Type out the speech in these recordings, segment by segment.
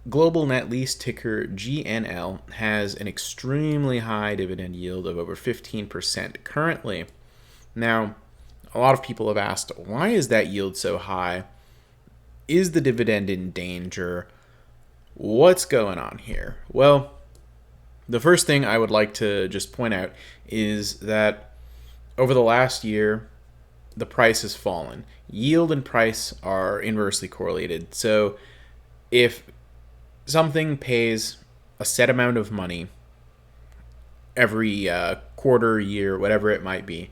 Global Net Lease, ticker GNL, has an extremely high dividend yield of over 15% currently. Now, a lot of people have asked, why is that yield so high? Is the dividend in danger? What's going on here? Well, the first thing I would like to just point out is that over the last year, the price has fallen. Yield and price are inversely correlated. So if something pays a set amount of money every quarter, year, whatever it might be,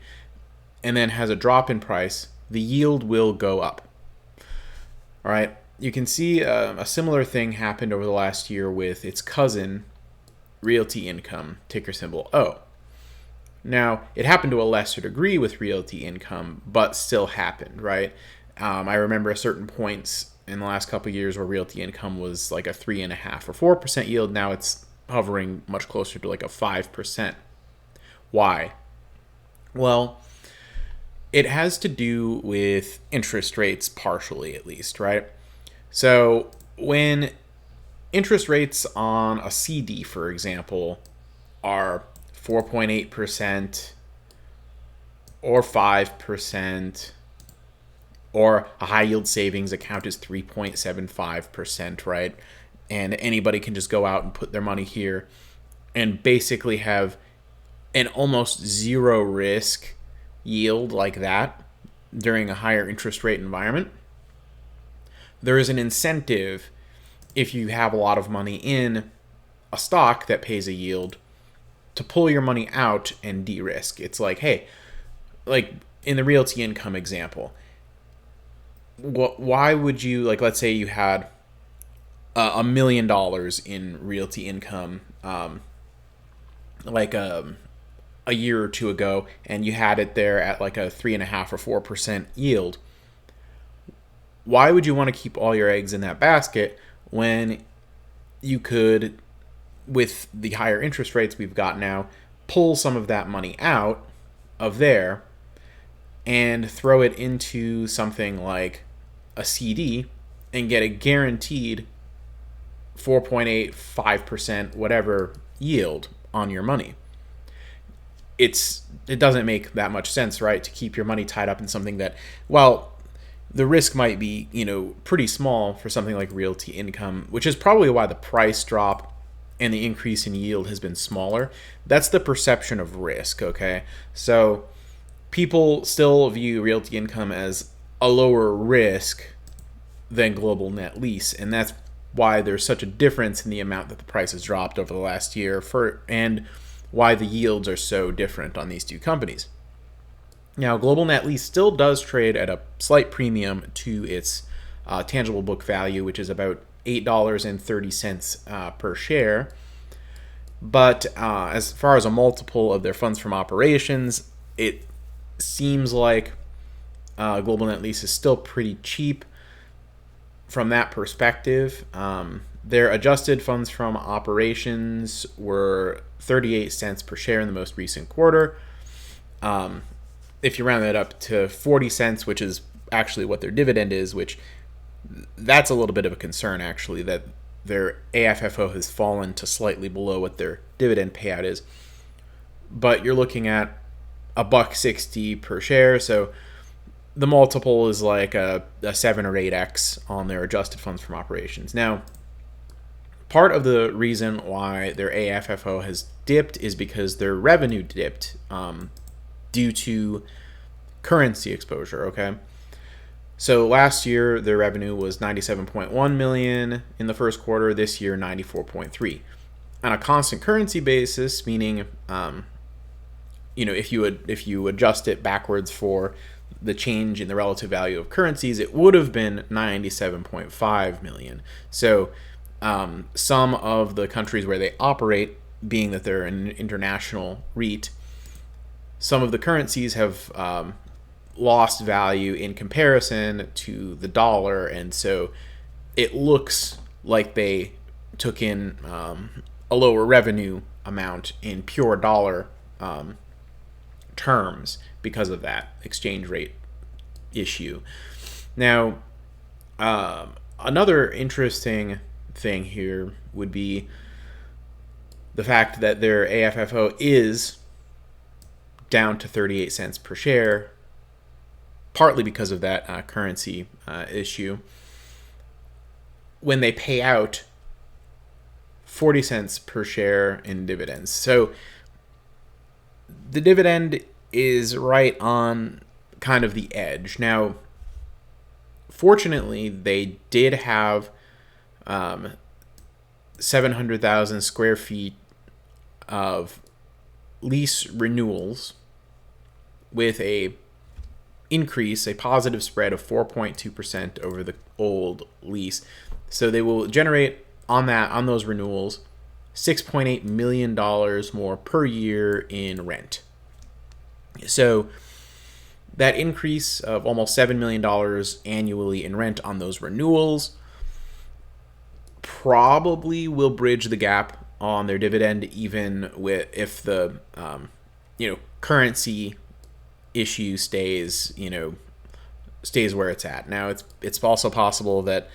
and then has a drop in price, the yield will go up. All right. You can see a similar thing happened over the last year with its cousin, Realty Income, ticker symbol O. Now, it happened to a lesser degree with Realty Income, but still happened, right? I remember certain points in the last couple of years where Realty Income was like a 3.5% or 4% yield. Now it's hovering much closer to like a 5%. Why? Well, it has to do with interest rates, partially at least, right? So when interest rates on a CD, for example, are 4.8% or 5%, or a high yield savings account is 3.75%, right? And anybody can just go out and put their money here and basically have an almost zero risk yield like that during a higher interest rate environment. There is an incentive if you have a lot of money in a stock that pays a yield to pull your money out and de-risk. It's like, hey, like in the Realty Income example, why would you, like, let's say you had $1 million in Realty Income, like a year or two ago, and you had it there at like a 3.5% or 4% yield. Why would you want to keep all your eggs in that basket when you could, with the higher interest rates we've got now, pull some of that money out of there and throw it into something like a CD and get a guaranteed 4.8, 5%, whatever yield on your money? It doesn't make that much sense, right? To keep your money tied up in something that, well, the risk might be, pretty small for something like Realty Income, which is probably why the price drop and the increase in yield has been smaller. That's the perception of risk, okay? So people still view Realty Income as a lower risk than Global Net Lease, and that's why there's such a difference in the amount that the price has dropped over the last year, and why the yields are so different on these two companies. Now, Global Net Lease still does trade at a slight premium to its tangible book value, which is about $8.30 per share. But as far as a multiple of their funds from operations, it seems like Global Net Lease is still pretty cheap from that perspective. Their adjusted funds from operations were 38 cents per share in the most recent quarter. If you round that up to 40 cents, which is actually what their dividend is, which that's a little bit of a concern, actually, that their AFFO has fallen to slightly below what their dividend payout is. But you're looking at $1.60 per share, so the multiple is like a 7 or 8x on their adjusted funds from operations. Now, part of the reason why their AFFO has dipped is because their revenue dipped due to currency exposure, okay? So last year, their revenue was $97.1 million in the first quarter. This year, $94.3 million. On a constant currency basis, meaning, if you adjust it backwards for the change in the relative value of currencies, it would have been $97.5 million. So some of the countries where they operate, being that they're an international REIT, some of the currencies have lost value in comparison to the dollar, and so it looks like they took in a lower revenue amount in pure dollar terms because of that exchange rate issue. Now, another interesting thing here would be the fact that their AFFO is down to 38 cents per share, partly because of that currency issue. When they pay out 40 cents per share in dividends. So the dividend is right on kind of the edge. Now, fortunately, they did have 700,000 square feet of lease renewals with a positive spread of 4.2% over the old lease. So they will generate on those renewals $6.8 million more per year in rent. So that increase of almost $7 million annually in rent on those renewals probably will bridge the gap on their dividend, even if the currency issue stays where it's at. Now it's also possible that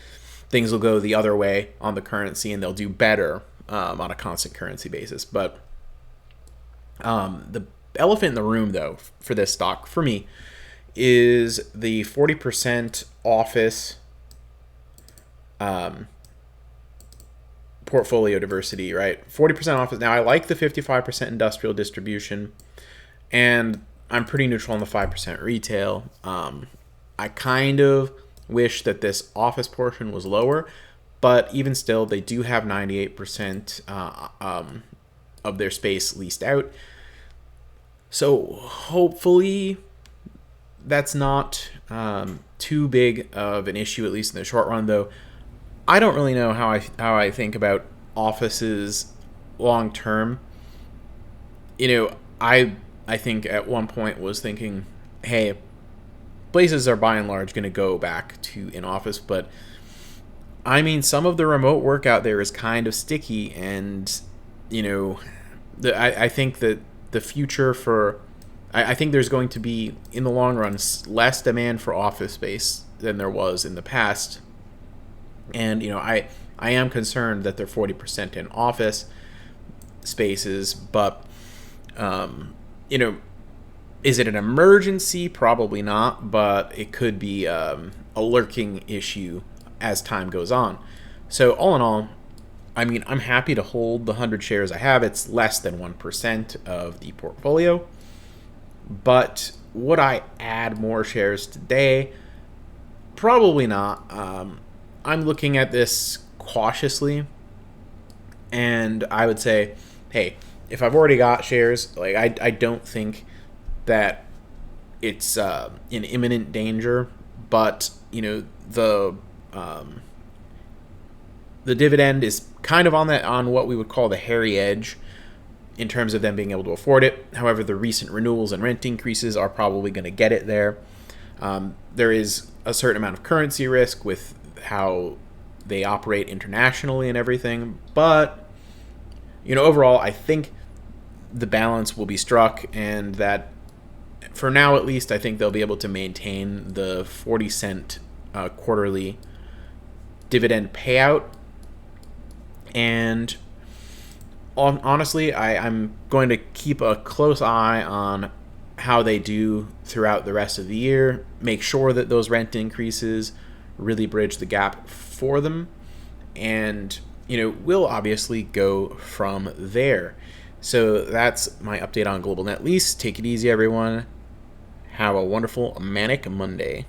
things will go the other way on the currency and they'll do better on a constant currency basis. But the elephant in the room, though, for this stock, for me, is the 40% office portfolio diversity, right? 40% office. Now, I like the 55% industrial distribution, and I'm pretty neutral on the 5% retail. I kind of wish that this office portion was lower, but even still, they do have 98% of their space leased out. So hopefully that's not too big of an issue, at least in the short run, though. I don't really know how I think about offices long term. I think at one point was thinking, hey, places are by and large going to go back to in office, but I mean, some of the remote work out there is kind of sticky, and I think that the future I think there's going to be, in the long run, less demand for office space than there was in the past. And I am concerned that they're 40% in office spaces, but is it an emergency? Probably not, but it could be a lurking issue as time goes on. So all in all, I mean, I'm happy to hold the 100 shares I have. It's less than 1% of the portfolio. But would I add more shares today? Probably not. I'm looking at this cautiously, and I would say, hey, if I've already got shares, like I don't think that it's in imminent danger, but the dividend is kind of on what we would call the hairy edge in terms of them being able to afford it. However, the recent renewals and rent increases are probably going to get it there. There is a certain amount of currency risk with how they operate internationally and everything, but overall, I think the balance will be struck, and that for now at least, I think they'll be able to maintain the 40-cent quarterly dividend payout. And honestly, I'm going to keep a close eye on how they do throughout the rest of the year, make sure that those rent increases really bridge the gap for them, and we'll obviously go from there. So that's my update on Global Net Lease. Take it easy, everyone. Have a wonderful Manic Monday.